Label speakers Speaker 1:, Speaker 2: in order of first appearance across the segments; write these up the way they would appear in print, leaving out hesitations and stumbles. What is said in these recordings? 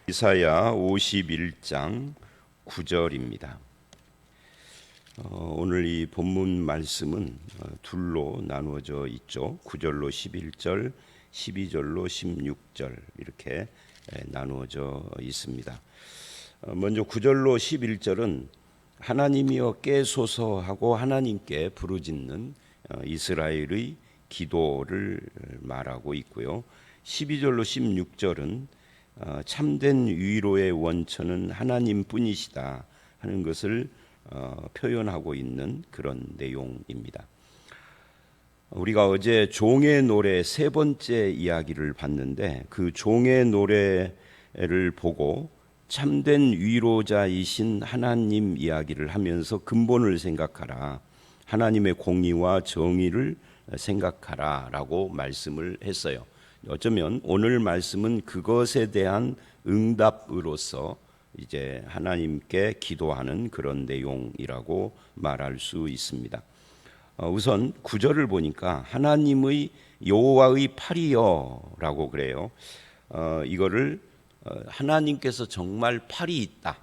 Speaker 1: 이사야 51장 9절입니다. 오늘 이 본문 말씀은 둘로 나누어져 있죠. 9절로 11절, 12절로 16절 이렇게 나누어져 있습니다. 먼저 9절로 11절은 하나님이여 깨소서 하고 하나님께 부르짖는 이스라엘의 기도를 말하고 있고요. 12절로 16절은 참된 위로의 원천은 하나님뿐이시다 하는 것을 표현하고 있는 그런 내용입니다. 우리가 어제 종의 노래 세 번째 이야기를 봤는데 그 종의 노래를 보고 참된 위로자이신 하나님 이야기를 하면서 근본을 생각하라, 하나님의 공의와 정의를 생각하라 라고 말씀을 했어요. 어쩌면 오늘 말씀은 그것에 대한 응답으로서 이제 하나님께 기도하는 그런 내용이라고 말할 수 있습니다. 우선 9절을 보니까 하나님의 여호와의 팔이여라고 그래요. 이거를 하나님께서 정말 팔이 있다.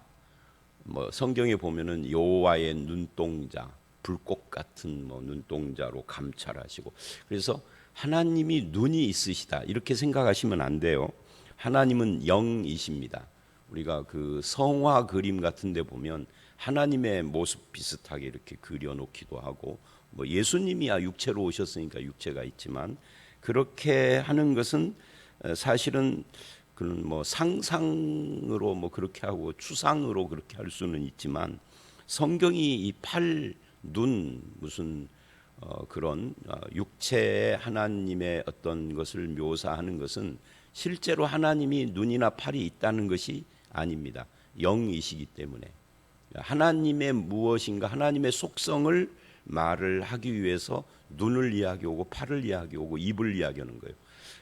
Speaker 1: 성경에 보면은 여호와의 눈동자, 불꽃 같은 눈동자로 감찰하시고, 그래서 하나님이 눈이 있으시다 이렇게 생각하시면 안 돼요. 하나님은 영이십니다. 우리가 그 성화 그림 같은 데 보면 하나님의 모습 비슷하게 이렇게 그려놓기도 하고, 예수님이야 육체로 오셨으니까 육체가 있지만 그렇게 하는 것은 사실은 그런 상상으로 그렇게 하고 추상으로 그렇게 할 수는 있지만, 성경이 이 팔, 눈, 무슨 그런 육체의 하나님의 어떤 것을 묘사하는 것은 실제로 하나님이 눈이나 팔이 있다는 것이 아닙니다. 영이시기 때문에 하나님의 무엇인가, 하나님의 속성을 말을 하기 위해서 눈을 이야기하고 팔을 이야기하고 입을 이야기하는 거예요.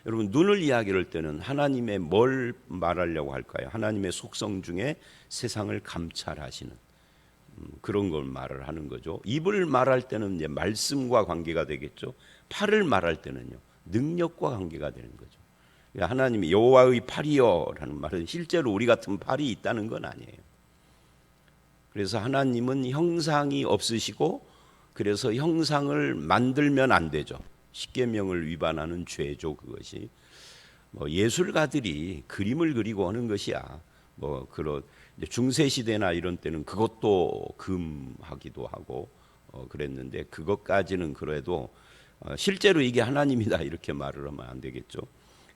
Speaker 1: 여러분, 눈을 이야기할 때는 하나님의 뭘 말하려고 할까요? 하나님의 속성 중에 세상을 감찰하시는 그런 걸 말을 하는 거죠. 입을 말할 때는 이제 말씀과 관계가 되겠죠. 팔을 말할 때는요, 능력과 관계가 되는 거죠. 하나님이 여호와의 팔이여라는 말은 실제로 우리 같은 팔이 있다는 건 아니에요. 그래서 하나님은 형상이 없으시고, 그래서 형상을 만들면 안 되죠. 십계명을 위반하는 죄죠. 그것이 예술가들이 그림을 그리고 하는 것이야. 그런 중세 시대나 이런 때는 그것도 금하기도 하고 그랬는데, 그것까지는 그래도 실제로 이게 하나님이다 이렇게 말을 하면 안 되겠죠.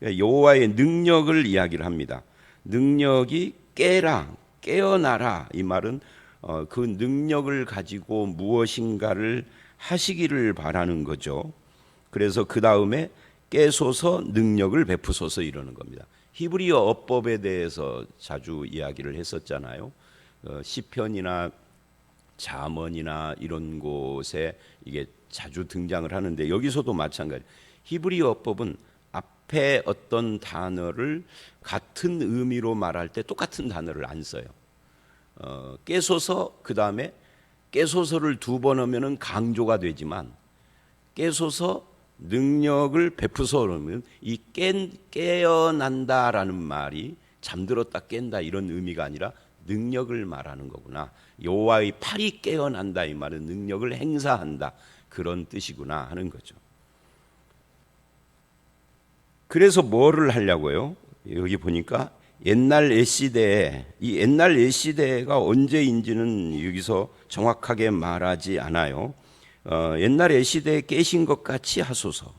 Speaker 1: 여호와의 능력을 이야기를 합니다. 능력이 깨라, 깨어나라, 이 말은 그 능력을 가지고 무엇인가를 하시기를 바라는 거죠. 그래서 그 다음에 깨소서, 능력을 베푸소서 이러는 겁니다. 히브리어 어법에 대해서 자주 이야기를 했었잖아요. 시편이나 잠언이나 이런 곳에 이게 자주 등장을 하는데, 여기서도 마찬가지. 히브리어 어법은 앞에 어떤 단어를 같은 의미로 말할 때 똑같은 단어를 안 써요. 깨소서, 그 다음에 깨소서를 두 번 하면은 강조가 되지만, 깨소서, 능력을 베푸소 그러면 이 깨어난다라는 말이 잠들었다 깬다 이런 의미가 아니라 능력을 말하는 거구나. 여호와의 팔이 깨어난다 이 말은 능력을 행사한다 그런 뜻이구나 하는 거죠. 그래서 뭐를 하려고요? 여기 보니까 옛날 옛시대에, 이 옛날 옛시대가 언제인지는 여기서 정확하게 말하지 않아요. 옛날 옛시대에 깨신 것 같이 하소서.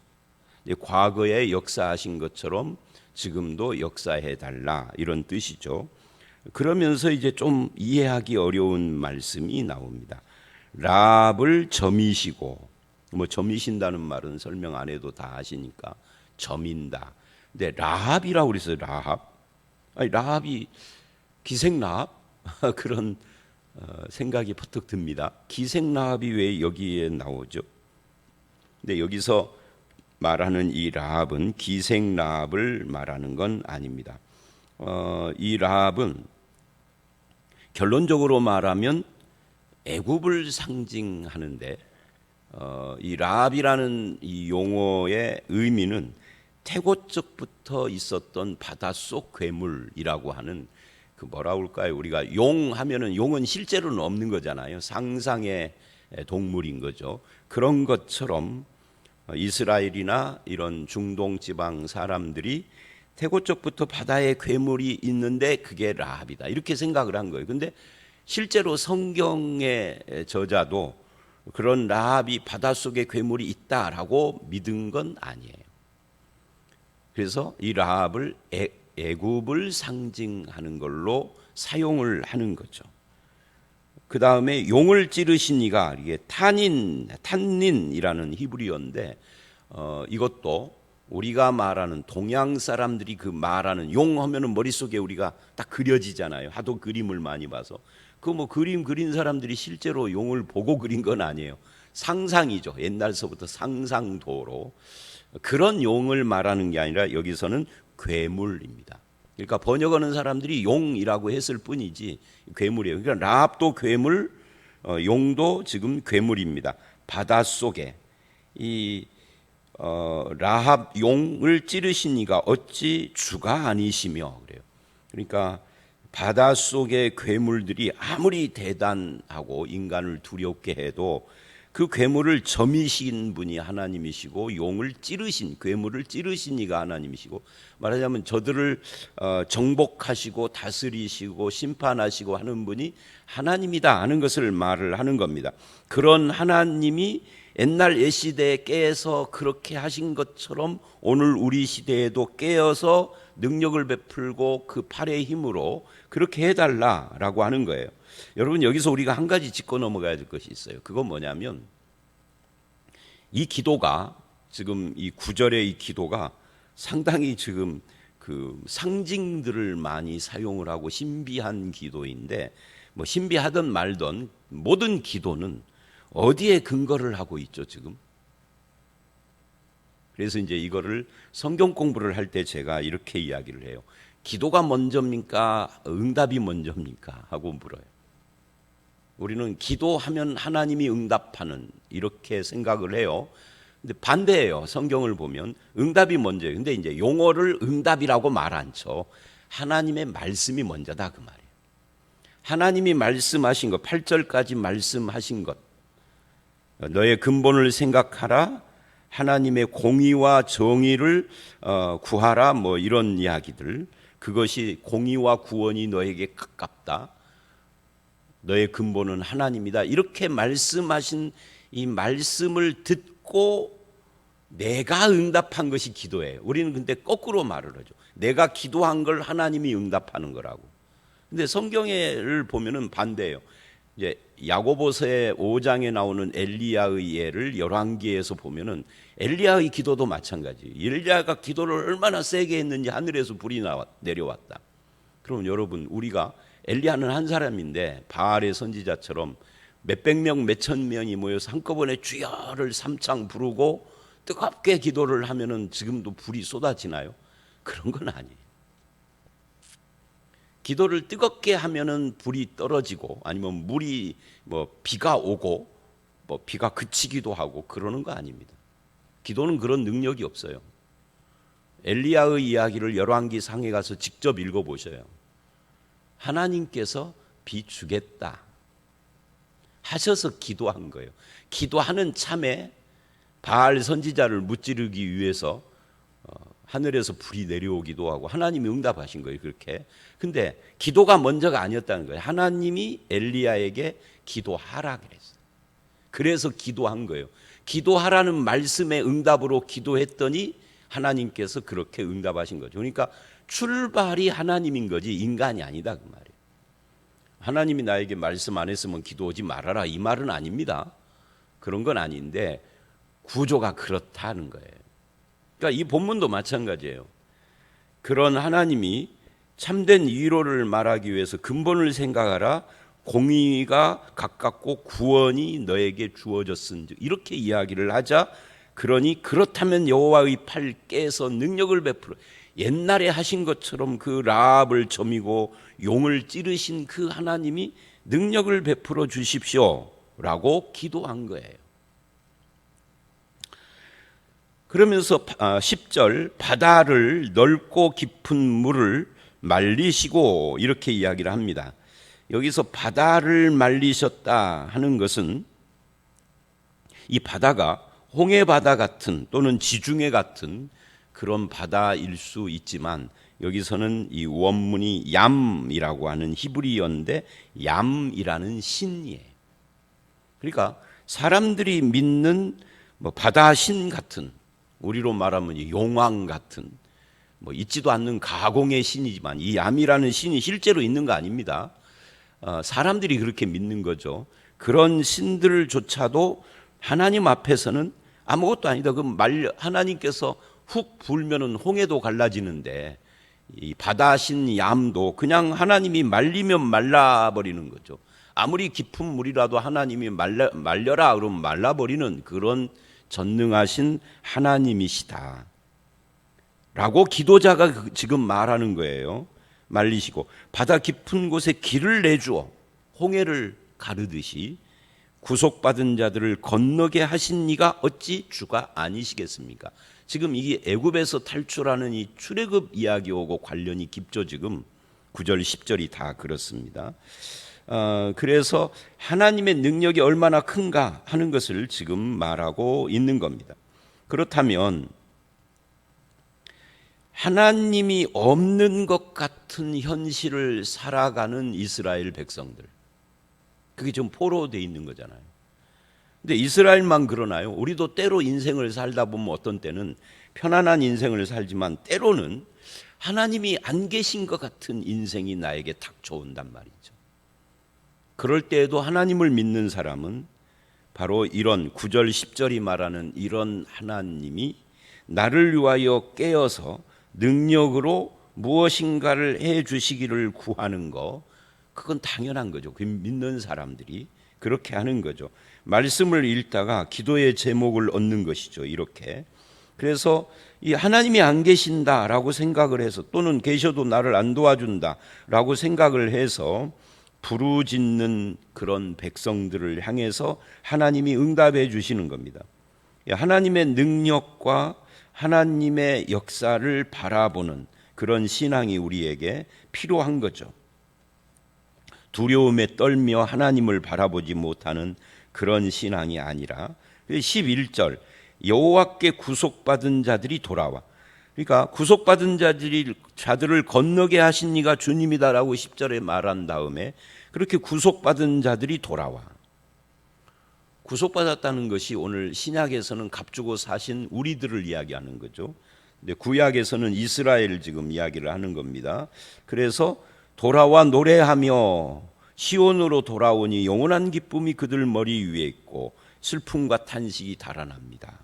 Speaker 1: 과거에 역사하신 것처럼 지금도 역사해 달라 이런 뜻이죠. 그러면서 이제 좀 이해하기 어려운 말씀이 나옵니다. 라합을 점이시고, 점이신다는 말은 설명 안 해도 다 아시니까 점인다. 근데 라합이라고 그랬어요. 라합이 기생라합 그런 생각이 퍼뜩 듭니다. 기생라합이 왜 여기에 나오죠? 근데 여기서 말하는 이 라합은 기생라합을 말하는 건 아닙니다. 이 라합은 결론적으로 말하면 애굽을 상징하는데, 이 라합이라는 이 용어의 의미는 태고적부터 있었던 바닷속 괴물이라고 하는 그 뭐라 그럴까요? 우리가 용 하면은 용은 실제로는 없는 거잖아요. 상상의 동물인 거죠. 그런 것처럼 이스라엘이나 이런 중동 지방 사람들이 태고적부터 바다에 괴물이 있는데 그게 라합이다. 이렇게 생각을 한 거예요. 근데 실제로 성경의 저자도 그런 라합이 바닷속에 괴물이 있다라고 믿은 건 아니에요. 그래서 이 라합을 애굽을 상징하는 걸로 사용을 하는 거죠. 그 다음에 용을 찌르신 이가 이게 탄닌이라는 히브리어인데 이것도 우리가 말하는 동양 사람들이 그 말하는 용 하면은 머릿속에 우리가 딱 그려지잖아요. 하도 그림을 많이 봐서. 그 뭐 그림 그린 사람들이 실제로 용을 보고 그린 건 아니에요. 상상이죠. 옛날서부터 상상도로. 그런 용을 말하는 게 아니라 여기서는 괴물입니다. 그러니까 번역하는 사람들이 용이라고 했을 뿐이지 괴물이에요. 그러니까 라합도 괴물, 용도 지금 괴물입니다. 바닷속에 이 라합 용을 찌르신 이가 어찌 주가 아니시며 그래요. 그러니까 바닷속의 괴물들이 아무리 대단하고 인간을 두렵게 해도 그 괴물을 점이신 분이 하나님이시고 용을 찌르신 괴물을 찌르신 이가 하나님이시고 말하자면 저들을 정복하시고 다스리시고 심판하시고 하는 분이 하나님이다 하는 것을 말을 하는 겁니다. 그런 하나님이 옛날 옛시대에 깨어서 그렇게 하신 것처럼 오늘 우리 시대에도 깨어서 능력을 베풀고 그 팔의 힘으로 그렇게 해달라라고 하는 거예요. 여러분 여기서 우리가 한 가지 짚고 넘어가야 될 것이 있어요. 그건 뭐냐면 이 기도가 지금 이 9절의 이 기도가 상당히 지금 그 상징들을 많이 사용을 하고 신비한 기도인데 뭐 신비하든 말든 모든 기도는 어디에 근거를 하고 있죠 지금? 그래서 이제 이거를 성경 공부를 할 때 제가 이렇게 이야기를 해요. 기도가 먼저입니까? 응답이 먼저입니까? 하고 물어요. 우리는 기도하면 하나님이 응답하는 이렇게 생각을 해요. 근데 반대예요. 성경을 보면 응답이 먼저예요. 근데 이제 용어를 응답이라고 말 안 쳐. 하나님의 말씀이 먼저다 그 말이에요. 하나님이 말씀하신 것, 8절까지 말씀하신 것. 너의 근본을 생각하라. 하나님의 공의와 정의를 구하라. 뭐 이런 이야기들. 그것이 공의와 구원이 너에게 가깝다. 너의 근본은 하나님이다. 이렇게 말씀하신 이 말씀을 듣고 내가 응답한 것이 기도예요. 우리는 근데 거꾸로 말을 하죠. 내가 기도한 걸 하나님이 응답하는 거라고. 근데 성경을 보면은 반대예요. 이제 야고보서의 5장에 나오는 엘리야의 예를 열왕기에서 보면은 엘리야의 기도도 마찬가지. 엘리야가 기도를 얼마나 세게 했는지 하늘에서 불이 내려왔다. 그럼 여러분 우리가 엘리야는 한 사람인데 바알의 선지자처럼 몇백 명, 몇천 명이 모여서 한꺼번에 주여를 삼창 부르고 뜨겁게 기도를 하면은 지금도 불이 쏟아지나요? 그런 건 아니에요. 기도를 뜨겁게 하면은 불이 떨어지고 아니면 물이 뭐 비가 오고 뭐 비가 그치기도 하고 그러는 거 아닙니다. 기도는 그런 능력이 없어요. 엘리야의 이야기를 열왕기 상에 가서 직접 읽어보셔요. 하나님께서 비 주겠다 하셔서 기도한 거예요. 기도하는 참에 바알 선지자를 무찌르기 위해서 하늘에서 불이 내려오기도 하고 하나님이 응답하신 거예요. 그렇게. 근데 기도가 먼저가 아니었다는 거예요. 하나님이 엘리야에게 기도하라 그랬어요. 그래서 기도한 거예요. 기도하라는 말씀의 응답으로 기도했더니 하나님께서 그렇게 응답하신 거죠. 그러니까 출발이 하나님인 거지 인간이 아니다 그 말이에요. 하나님이 나에게 말씀 안 했으면 기도하지 말아라 이 말은 아닙니다. 그런 건 아닌데 구조가 그렇다는 거예요. 그러니까 이 본문도 마찬가지예요. 그런 하나님이 참된 위로를 말하기 위해서 근본을 생각하라. 공의가 가깝고 구원이 너에게 주어졌은즉 이렇게 이야기를 하자. 그러니 그렇다면 여호와의 팔 깨서 능력을 베풀어 옛날에 하신 것처럼 그 라합을 점이고 용을 찌르신 그 하나님이 능력을 베풀어 주십시오라고 기도한 거예요. 그러면서 10절 바다를 넓고 깊은 물을 말리시고 이렇게 이야기를 합니다. 여기서 바다를 말리셨다 하는 것은 이 바다가 홍해바다 같은 또는 지중해 같은 그런 바다일 수 있지만 여기서는 이 원문이 얌이라고 하는 히브리어인데 얌이라는 신이에요. 그러니까 사람들이 믿는 뭐 바다 신 같은, 우리로 말하면 용왕 같은, 뭐 있지도 않는 가공의 신이지만 이 얌이라는 신이 실제로 있는 거 아닙니다. 사람들이 그렇게 믿는 거죠. 그런 신들조차도 하나님 앞에서는 아무것도 아니다. 그럼 하나님께서 훅 불면은 홍해도 갈라지는데 이 바다신 얌도 그냥 하나님이 말리면 말라버리는 거죠. 아무리 깊은 물이라도 하나님이 말려라 그러면 말라버리는 그런 전능하신 하나님이시다 라고 기도자가 지금 말하는 거예요. 말리시고 바다 깊은 곳에 길을 내주어 홍해를 가르듯이 구속받은 자들을 건너게 하신 이가 어찌 주가 아니시겠습니까? 지금 이 애굽에서 탈출하는 이 출애굽 이야기하고 관련이 깊죠. 지금 9절 10절이 다 그렇습니다. 그래서 하나님의 능력이 얼마나 큰가 하는 것을 지금 말하고 있는 겁니다. 그렇다면 하나님이 없는 것 같은 현실을 살아가는 이스라엘 백성들, 그게 좀 포로되어 있는 거잖아요. 근데 이스라엘만 그러나요? 우리도 때로 인생을 살다 보면 어떤 때는 편안한 인생을 살지만 때로는 하나님이 안 계신 것 같은 인생이 나에게 닥쳐온단 말이죠. 그럴 때에도 하나님을 믿는 사람은 바로 이런 9절 10절이 말하는 이런 하나님이 나를 위하여 깨어서 능력으로 무엇인가를 해 주시기를 구하는 거, 그건 당연한 거죠. 그 믿는 사람들이 그렇게 하는 거죠. 말씀을 읽다가 기도의 제목을 얻는 것이죠. 이렇게. 그래서 이 하나님이 안 계신다라고 생각을 해서 또는 계셔도 나를 안 도와준다라고 생각을 해서 부르짖는 그런 백성들을 향해서 하나님이 응답해 주시는 겁니다. 하나님의 능력과 하나님의 역사를 바라보는 그런 신앙이 우리에게 필요한 거죠. 두려움에 떨며 하나님을 바라보지 못하는 그런 신앙이 아니라 11절 여호와께 구속받은 자들이 돌아와, 그러니까 구속받은 자들을 건너게 하신 이가 주님이다라고 10절에 말한 다음에 그렇게 구속받은 자들이 돌아와. 구속받았다는 것이 오늘 신약에서는 값주고 사신 우리들을 이야기하는 거죠. 근데 구약에서는 이스라엘 지금 이야기를 하는 겁니다. 그래서 돌아와 노래하며 시온으로 돌아오니 영원한 기쁨이 그들 머리 위에 있고 슬픔과 탄식이 달아납니다.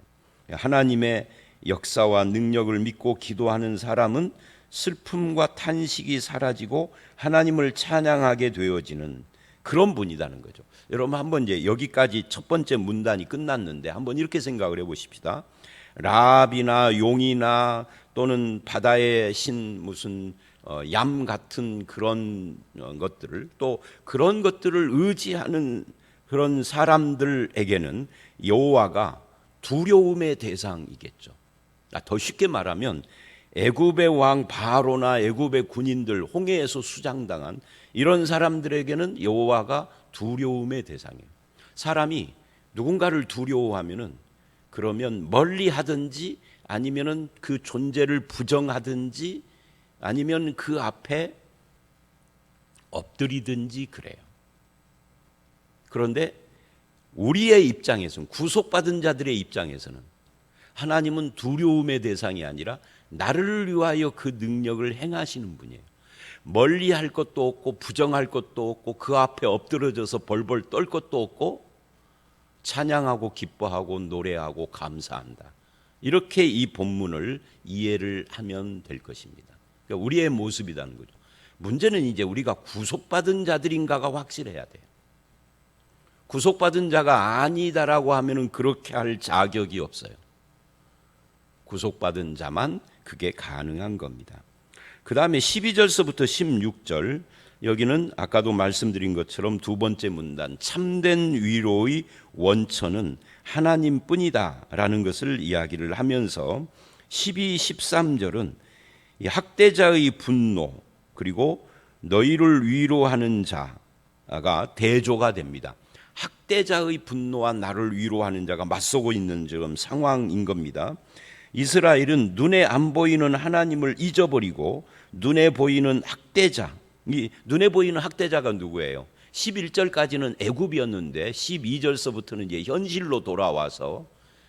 Speaker 1: 하나님의 역사와 능력을 믿고 기도하는 사람은 슬픔과 탄식이 사라지고 하나님을 찬양하게 되어지는 그런 분이라는 거죠. 여러분 한번 이제 여기까지 첫 번째 문단이 끝났는데 한번 이렇게 생각을 해보십시다. 라합이나 용이나 또는 바다의 신 무슨 얌 같은 그런 것들을, 또 그런 것들을 의지하는 그런 사람들에게는 여호와가 두려움의 대상이겠죠. 더 쉽게 말하면 애굽의 왕 바로나 애굽의 군인들, 홍해에서 수장당한 이런 사람들에게는 여호와가 두려움의 대상이에요. 사람이 누군가를 두려워하면은 그러면 멀리 하든지 아니면은 그 존재를 부정하든지 아니면 그 앞에 엎드리든지 그래요. 그런데 우리의 입장에서는, 구속받은 자들의 입장에서는 하나님은 두려움의 대상이 아니라 나를 위하여 그 능력을 행하시는 분이에요. 멀리 할 것도 없고 부정할 것도 없고 그 앞에 엎드려져서 벌벌 떨 것도 없고 찬양하고 기뻐하고 노래하고 감사한다. 이렇게 이 본문을 이해를 하면 될 것입니다. 그러니까 우리의 모습이라는 거죠. 문제는 이제 우리가 구속받은 자들인가가 확실해야 돼요. 구속받은 자가 아니다라고 하면은 그렇게 할 자격이 없어요. 구속받은 자만 그게 가능한 겁니다. 그 다음에 12절서부터 16절 여기는 아까도 말씀드린 것처럼 두 번째 문단 참된 위로의 원천은 하나님뿐이다 라는 것을 이야기를 하면서 12, 13절은 이 학대자의 분노 그리고 너희를 위로하는 자가 대조가 됩니다. 학대자의 분노와 나를 위로하는 자가 맞서고 있는 지금 상황인 겁니다. 이스라엘은 눈에 안 보이는 하나님을 잊어버리고 눈에 보이는 학대자, 이 눈에 보이는 학대자가 누구예요? 11절까지는 애굽이었는데 12절서부터는 이제 현실로 돌아와서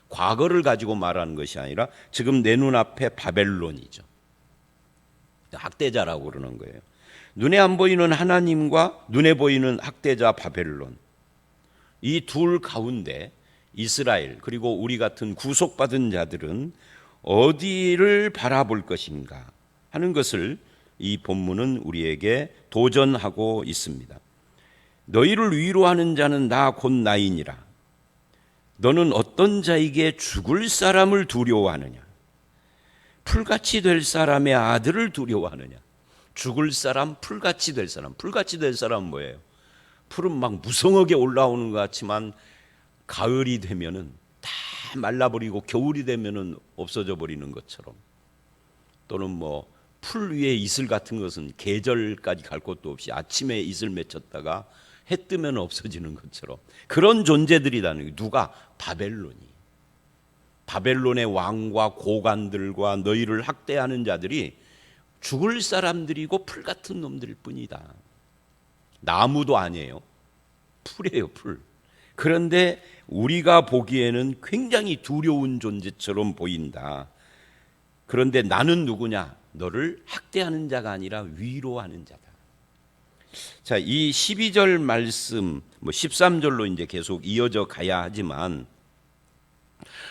Speaker 1: 과거를 가지고 말하는 것이 아니라 지금 내 눈앞에 바벨론이죠. 학대자라고 그러는 거예요. 눈에 안 보이는 하나님과 눈에 보이는 학대자 바벨론, 이 둘 가운데 이스라엘 그리고 우리 같은 구속받은 자들은 어디를 바라볼 것인가 하는 것을 이 본문은 우리에게 도전하고 있습니다. 너희를 위로하는 자는 나 곧 나이니라. 너는 어떤 자에게 죽을 사람을 두려워하느냐? 풀같이 될 사람의 아들을 두려워하느냐? 죽을 사람, 풀같이 될 사람. 풀같이 될 사람은 뭐예요? 풀은 막 무성하게 올라오는 것 같지만 가을이 되면은 다 말라버리고 겨울이 되면은 없어져 버리는 것처럼, 또는 뭐 풀 위에 이슬 같은 것은 계절까지 갈 곳도 없이 아침에 이슬 맺혔다가 해 뜨면 없어지는 것처럼 그런 존재들이라는 게 누가? 바벨론이. 바벨론의 왕과 고관들과 너희를 학대하는 자들이 죽을 사람들이고 풀 같은 놈들일 뿐이다. 나무도 아니에요. 풀이에요, 풀. 그런데 우리가 보기에는 굉장히 두려운 존재처럼 보인다. 그런데 나는 누구냐? 너를 학대하는 자가 아니라 위로하는 자다. 자, 이 12절 말씀, 13절로 이제 계속 이어져 가야 하지만,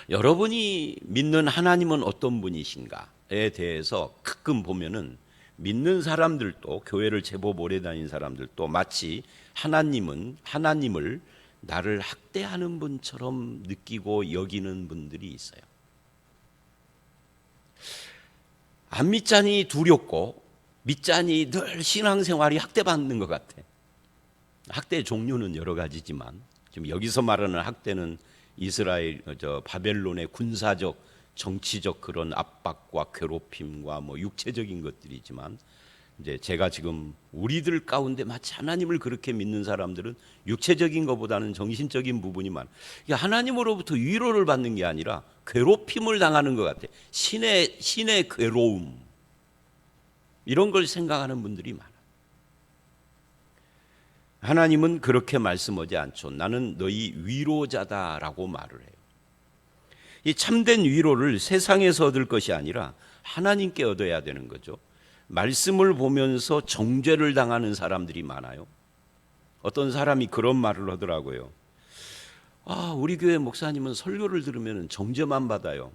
Speaker 1: 여러분이 믿는 하나님은 어떤 분이신가에 대해서 가끔 보면은 믿는 사람들도, 교회를 제법 오래 다닌 사람들도 마치 하나님을 나를 학대하는 분처럼 느끼고 여기는 분들이 있어요. 안 믿자니 두렵고 믿자니 늘 신앙생활이 학대받는 것 같아. 학대 종류는 여러 가지지만 지금 여기서 말하는 학대는 이스라엘, 바벨론의 군사적, 정치적 그런 압박과 괴롭힘과 뭐 육체적인 것들이지만, 이제 제가 지금 우리들 가운데 마치 하나님을 그렇게 믿는 사람들은 육체적인 것보다는 정신적인 부분이 많아. 하나님으로부터 위로를 받는 게 아니라 괴롭힘을 당하는 것 같아. 신의 괴로움, 이런 걸 생각하는 분들이 많아. 하나님은 그렇게 말씀하지 않죠. 나는 너희 위로자다라고 말을 해요. 이 참된 위로를 세상에서 얻을 것이 아니라 하나님께 얻어야 되는 거죠. 말씀을 보면서 정죄를 당하는 사람들이 많아요. 어떤 사람이 그런 말을 하더라고요. 우리 교회 목사님은 설교를 들으면 정죄만 받아요.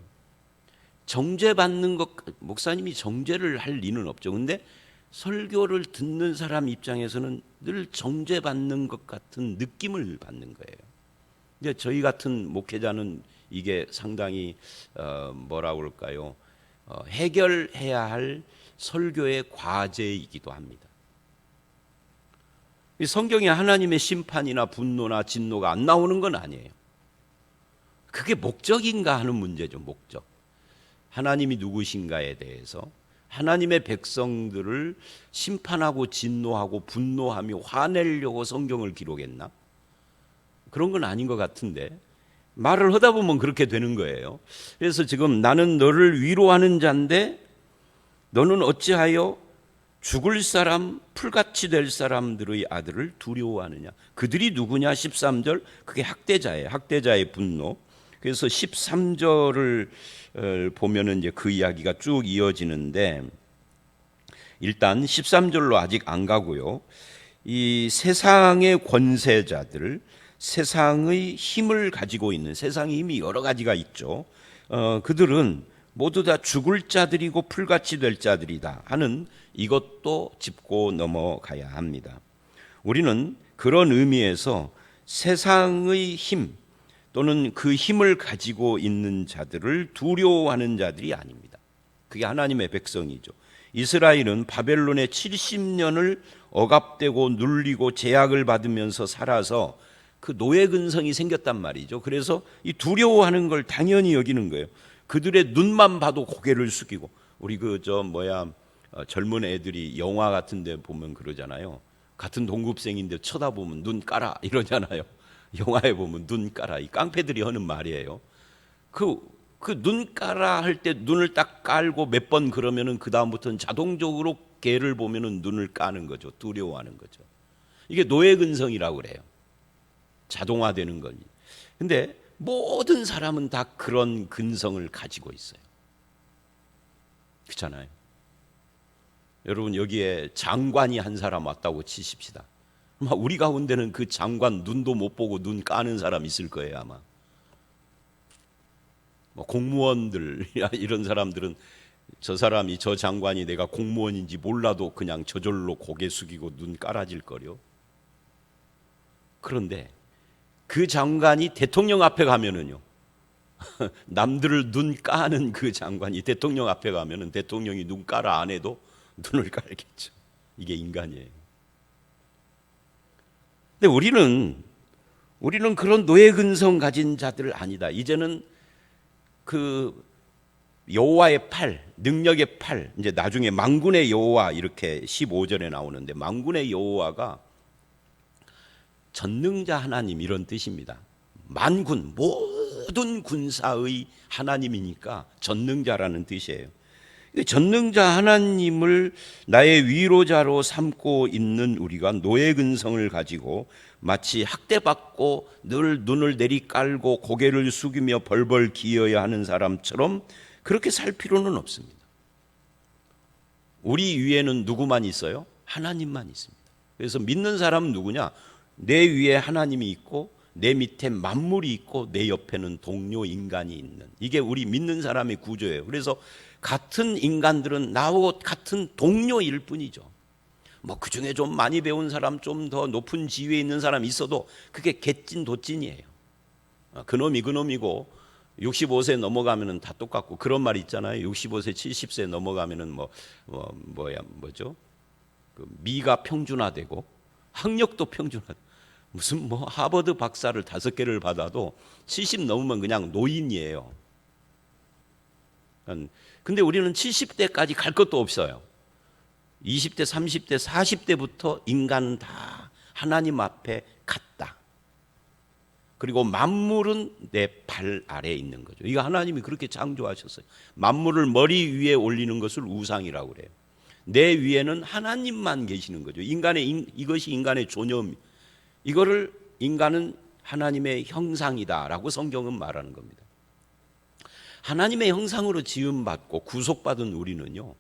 Speaker 1: 정죄받는 것, 목사님이 정죄를 할 리는 없죠. 근데 설교를 듣는 사람 입장에서는 늘 정죄받는 것 같은 느낌을 받는 거예요. 근데 저희 같은 목회자는 이게 상당히 뭐라고 그럴까요? 해결해야 할 설교의 과제이기도 합니다. 이 성경에 하나님의 심판이나 분노나 진노가 안 나오는 건 아니에요. 그게 목적인가 하는 문제죠. 목적. 하나님이 누구신가에 대해서, 하나님의 백성들을 심판하고 진노하고 분노하며 화내려고 성경을 기록했나? 그런 건 아닌 것 같은데 말을 하다 보면 그렇게 되는 거예요. 그래서 지금 나는 너를 위로하는 자인데 너는 어찌하여 죽을 사람, 풀같이 될 사람들의 아들을 두려워하느냐? 그들이 누구냐? 13절, 그게 학대자예요. 학대자의 분노. 그래서 13절을 보면은 이제 그 이야기가 쭉 이어지는데, 일단 13절로 아직 안 가고요. 이 세상의 권세자들, 세상의 힘을 가지고 있는, 세상의 힘이 여러 가지가 있죠. 그들은 모두 다 죽을 자들이고 풀같이 될 자들이다 하는 이것도 짚고 넘어가야 합니다. 우리는 그런 의미에서 세상의 힘 또는 그 힘을 가지고 있는 자들을 두려워하는 자들이 아닙니다. 그게 하나님의 백성이죠. 이스라엘은 바벨론의 70년을 억압되고 눌리고 제약을 받으면서 살아서 그 노예 근성이 생겼단 말이죠. 그래서 이 두려워하는 걸 당연히 여기는 거예요. 그들의 눈만 봐도 고개를 숙이고, 우리 젊은 애들이 영화 같은 데 보면 그러잖아요. 같은 동급생인데 쳐다보면 눈 까라 이러잖아요. 영화에 보면 눈 까라, 이 깡패들이 하는 말이에요. 그 눈 까라 할 때 눈을 딱 깔고 몇 번 그러면은 그 다음부터는 자동적으로 개를 보면은 눈을 까는 거죠. 두려워하는 거죠. 이게 노예 근성이라고 그래요. 자동화되는 거니. 근데 모든 사람은 다 그런 근성을 가지고 있어요. 그렇잖아요. 여러분, 여기에 장관이 한 사람 왔다고 치십시다. 아마 우리 가운데는 그 장관 눈도 못 보고 눈 까는 사람 있을 거예요, 아마. 공무원들 이런 사람들은 저 사람이, 저 장관이 내가 공무원인지 몰라도 그냥 저절로 고개 숙이고 눈 깔아질 거요. 그런데 그 장관이 대통령 앞에 가면은요, 남들을 눈 까는 그 장관이 대통령 앞에 가면은 대통령이 눈 깔아 안 해도 눈을 깔겠죠. 이게 인간이에요. 근데 우리는 그런 노예 근성 가진 자들 아니다. 이제는 그 여호와의 팔, 능력의 팔, 이제 나중에 만군의 여호와 이렇게 15절에 나오는데, 만군의 여호와가 전능자 하나님 이런 뜻입니다. 만군, 모든 군사의 하나님이니까 전능자라는 뜻이에요. 전능자 하나님을 나의 위로자로 삼고 있는 우리가 노예 근성을 가지고 마치 학대받고 늘 눈을 내리깔고 고개를 숙이며 벌벌 기어야 하는 사람처럼 그렇게 살 필요는 없습니다. 우리 위에는 누구만 있어요? 하나님만 있습니다. 그래서 믿는 사람은 누구냐? 내 위에 하나님이 있고 내 밑에 만물이 있고 내 옆에는 동료 인간이 있는, 이게 우리 믿는 사람의 구조예요. 그래서 같은 인간들은 나하고 같은 동료일 뿐이죠. 그 중에 좀 많이 배운 사람, 좀 더 높은 지위에 있는 사람이 있어도 그게 개찐 도찐이에요. 그놈이 그놈이고 65세 넘어가면은 다 똑같고, 그런 말 있잖아요. 65세, 70세 넘어가면은 그 미가 평준화되고 학력도 평준화되고, 무슨 하버드 박사를 5개를 받아도 70 넘으면 그냥 노인이에요. 근데 우리는 70대까지 갈 것도 없어요. 20대, 30대, 40대부터 인간은 다 하나님 앞에 같다. 그리고 만물은 내 발 아래에 있는 거죠. 이거 하나님이 그렇게 창조하셨어요. 만물을 머리 위에 올리는 것을 우상이라고 그래요. 내 위에는 하나님만 계시는 거죠. 이것이 인간의 존엄. 이거를 인간은 하나님의 형상이다라고 성경은 말하는 겁니다. 하나님의 형상으로 지음받고 구속받은 우리는요,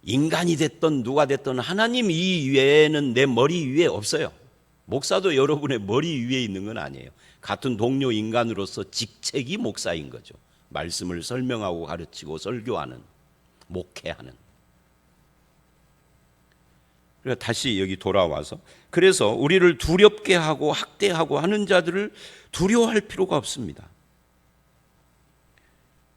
Speaker 1: 인간이 됐던 누가 됐던 하나님 이외에는 내 머리 위에 없어요. 목사도 여러분의 머리 위에 있는 건 아니에요. 같은 동료 인간으로서 직책이 목사인 거죠. 말씀을 설명하고 가르치고 설교하는, 목회하는. 다시 여기 돌아와서, 그래서 우리를 두렵게 하고 학대하고 하는 자들을 두려워할 필요가 없습니다.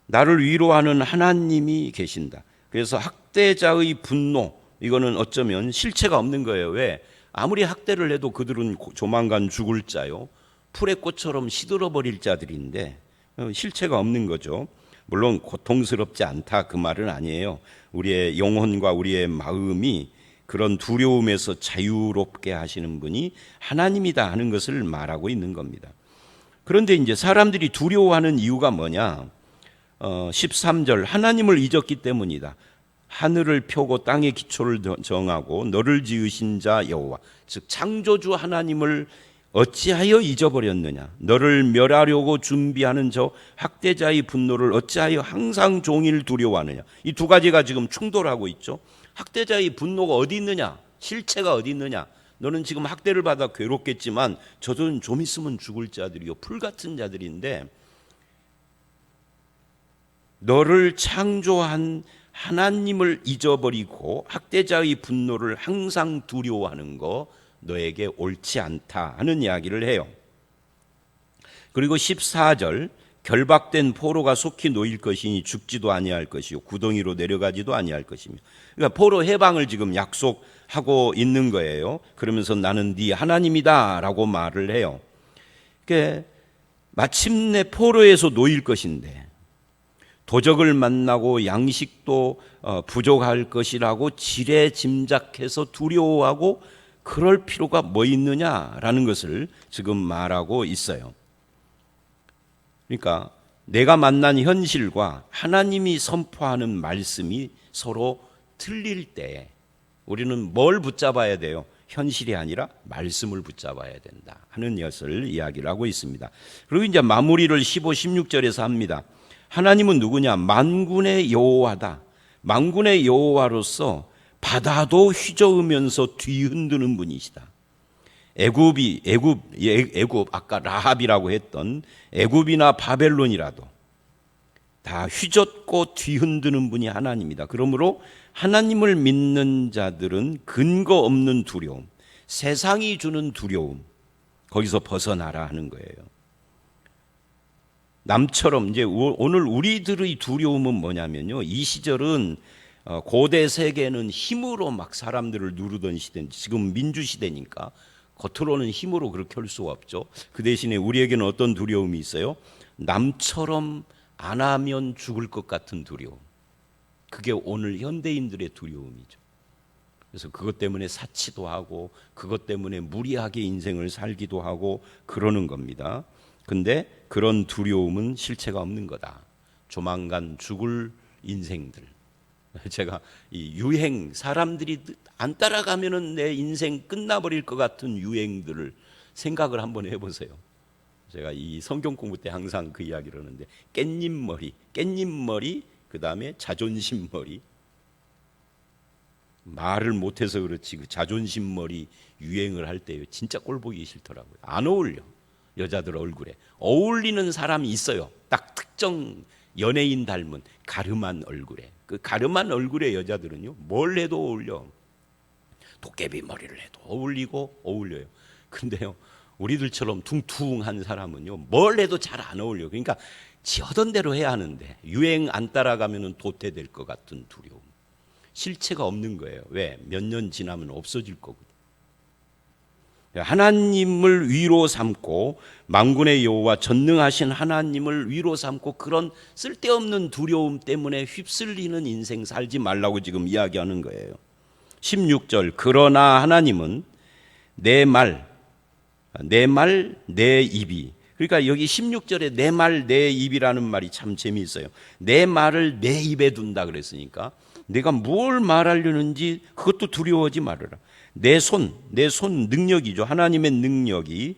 Speaker 1: 나를 위로하는 하나님이 계신다. 그래서 학대자의 분노, 이거는 어쩌면 실체가 없는 거예요. 왜? 아무리 학대를 해도 그들은 조만간 죽을 자요, 풀의 꽃처럼 시들어버릴 자들인데 실체가 없는 거죠. 물론 고통스럽지 않다 그 말은 아니에요. 우리의 영혼과 우리의 마음이 그런 두려움에서 자유롭게 하시는 분이 하나님이다 하는 것을 말하고 있는 겁니다. 그런데 이제 사람들이 두려워하는 이유가 뭐냐? 13절, 하나님을 잊었기 때문이다. 하늘을 펴고 땅의 기초를 정하고 너를 지으신 자 여호와, 즉 창조주 하나님을 어찌하여 잊어버렸느냐? 너를 멸하려고 준비하는 저 학대자의 분노를 어찌하여 항상 종일 두려워하느냐? 이 두 가지가 지금 충돌하고 있죠. 학대자의 분노가 어디 있느냐? 실체가 어디 있느냐? 너는 지금 학대를 받아 괴롭겠지만 저들은 좀 있으면 죽을 자들이요, 풀 같은 자들인데, 너를 창조한 하나님을 잊어버리고 학대자의 분노를 항상 두려워하는 거 너에게 옳지 않다 하는 이야기를 해요. 그리고 14절, 결박된 포로가 속히 놓일 것이니 죽지도 아니할 것이요 구덩이로 내려가지도 아니할 것이며, 그러니까 포로 해방을 지금 하고 있는 거예요. 그러면서 나는 네 하나님이다라고 말을 해요. 그게 마침내 포로에서 놓일 것인데 도적을 만나고 양식도 부족할 것이라고 지레 짐작해서 두려워하고 그럴 필요가 뭐 있느냐라는 것을 지금 말하고 있어요. 그러니까 내가 만난 현실과 하나님이 선포하는 말씀이 서로 틀릴 때 우리는 뭘 붙잡아야 돼요? 현실이 아니라 말씀을 붙잡아야 된다 하는 것을 이야기를 하고 있습니다. 그리고 이제 마무리를 15, 16절에서 합니다. 하나님은 누구냐? 만군의 여호와다. 만군의 여호와로서 바다도 휘저으면서 뒤흔드는 분이시다. 애굽 아까 라합이라고 했던 애굽이나 바벨론이라도 다 휘젓고 뒤흔드는 분이 하나님이다. 그러므로 하나님을 믿는 자들은 근거 없는 두려움, 세상이 주는 두려움, 거기서 벗어나라 하는 거예요. 남처럼 이제 오늘 우리들의 두려움은 뭐냐면요. 이 시절은 고대 세계는 힘으로 막 사람들을 누르던 시대인데 지금 민주 시대니까 겉으로는 힘으로 그렇게 할 수가 없죠. 그 대신에 우리에게는 어떤 두려움이 있어요? 남처럼 안 하면 죽을 것 같은 두려움. 그게 오늘 현대인들의 두려움이죠. 그래서 그것 때문에 사치도 하고 그것 때문에 무리하게 인생을 살기도 하고 그러는 겁니다. 근데 그런 두려움은 실체가 없는 거다. 조만간 죽을 인생들. 제가 이 유행, 사람들이 안 따라가면은 내 인생 끝나버릴 것 같은 유행들을 생각을 한번 해보세요. 제가 이 성경 공부 때 항상 그 이야기를 하는데 깻잎머리, 그 다음에 자존심머리. 말을 못해서 그렇지 그 자존심머리 유행을 할 때 진짜 꼴 보기 싫더라고요. 안 어울려. 여자들 얼굴에 어울리는 사람이 있어요. 딱 특정 연예인 닮은 가름한 얼굴에. 그 가름한 얼굴의 여자들은요 뭘 해도 어울려. 도깨비 머리를 해도 어울려요. 근데요 우리들처럼 퉁퉁한 사람은요 뭘 해도 잘 안 어울려. 그러니까 지 하던 대로 해야 하는데 유행 안 따라가면 도태될 것 같은 두려움. 실체가 없는 거예요. 왜? 몇 년 지나면 없어질 거거든요. 하나님을 위로 삼고 만군의 여호와 전능하신 하나님을 위로 삼고 그런 쓸데없는 두려움 때문에 휩쓸리는 인생 살지 말라고 지금 이야기하는 거예요. 16절 그러나 하나님은 내 말 내 입이 그러니까 여기 16절에 내 말 내 입이라는 말이 참 재미있어요. 내 말을 내 입에 둔다 그랬으니까 내가 뭘 말하려는지 그것도 두려워하지 말아라. 내 손 능력이죠. 하나님의 능력이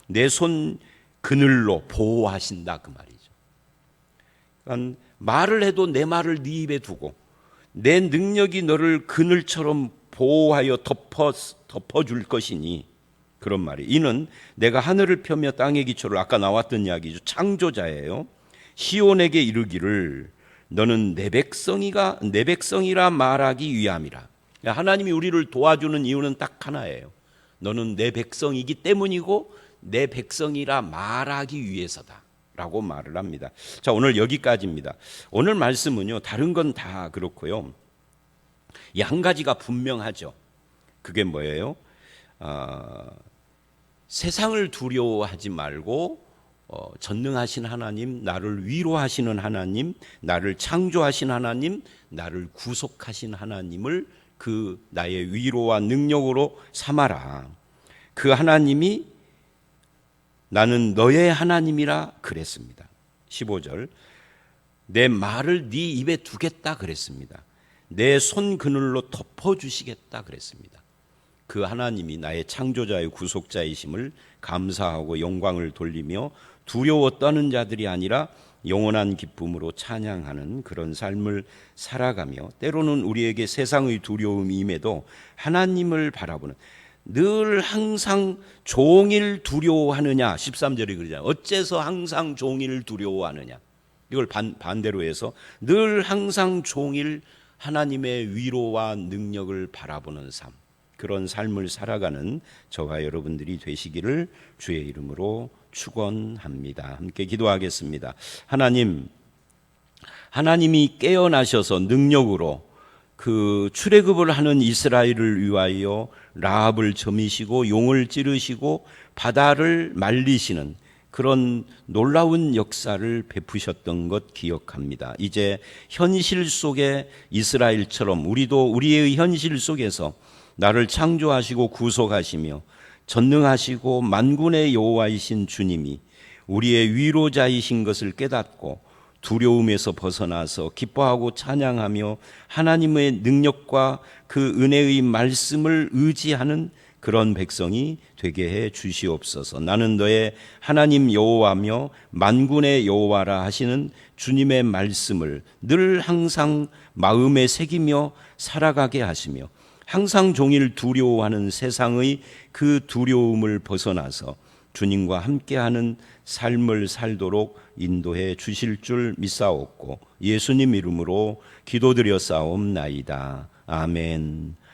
Speaker 1: 내 손 그늘로 보호하신다 그 말이죠. 그러니까 말을 해도 내 말을 네 입에 두고 내 능력이 너를 그늘처럼 보호하여 덮어줄 것이니 그런 말이. 이는 내가 하늘을 펴며 땅의 기초를 아까 나왔던 이야기죠. 창조자예요. 시온에게 이르기를 너는 내 백성이라 말하기 위함이라. 하나님이 우리를 도와주는 이유는 딱 하나예요. 너는 내 백성이기 때문이고 내 백성이라 말하기 위해서다 라고 말을 합니다. 자, 오늘 여기까지입니다. 오늘 말씀은요 다른 건 다 그렇고요 이 한 가지가 분명하죠. 그게 뭐예요? 세상을 두려워하지 말고 전능하신 하나님, 나를 위로하시는 하나님, 나를 창조하신 하나님, 나를 구속하신 하나님을 그 나의 위로와 능력으로 삼아라. 그 하나님이 나는 너의 하나님이라 그랬습니다. 15절 내 말을 네 입에 두겠다 그랬습니다. 내 손 그늘로 덮어주시겠다 그랬습니다. 그 하나님이 나의 창조자의 구속자이심을 감사하고 영광을 돌리며 두려워 떠는 자들이 아니라 영원한 기쁨으로 찬양하는 그런 삶을 살아가며 때로는 우리에게 세상의 두려움이 임해도 하나님을 바라보는 늘 항상 종일 두려워하느냐 13절에 그러잖아요. 어째서 항상 종일 두려워하느냐. 이걸 반대로 해서 늘 항상 종일 하나님의 위로와 능력을 바라보는 삶, 그런 삶을 살아가는 저와 여러분들이 되시기를 주의 이름으로 축원합니다. 함께 기도하겠습니다. 하나님이 깨어나셔서 능력으로 그 출애굽을 하는 이스라엘을 위하여 라합을 점이시고 용을 찌르시고 바다를 말리시는 그런 놀라운 역사를 베푸셨던 것 기억합니다. 이제 현실 속의 이스라엘처럼 우리도 우리의 현실 속에서 나를 창조하시고 구속하시며 전능하시고 만군의 여호와이신 주님이 우리의 위로자이신 것을 깨닫고 두려움에서 벗어나서 기뻐하고 찬양하며 하나님의 능력과 그 은혜의 말씀을 의지하는 그런 백성이 되게 해 주시옵소서. 나는 너의 하나님 여호와며 만군의 여호와라 하시는 주님의 말씀을 늘 항상 마음에 새기며 살아가게 하시며 항상 종일 두려워하는 세상의 그 두려움을 벗어나서 주님과 함께하는 삶을 살도록 인도해 주실 줄 믿사옵고 예수님 이름으로 기도드려 싸움나이다. 아멘.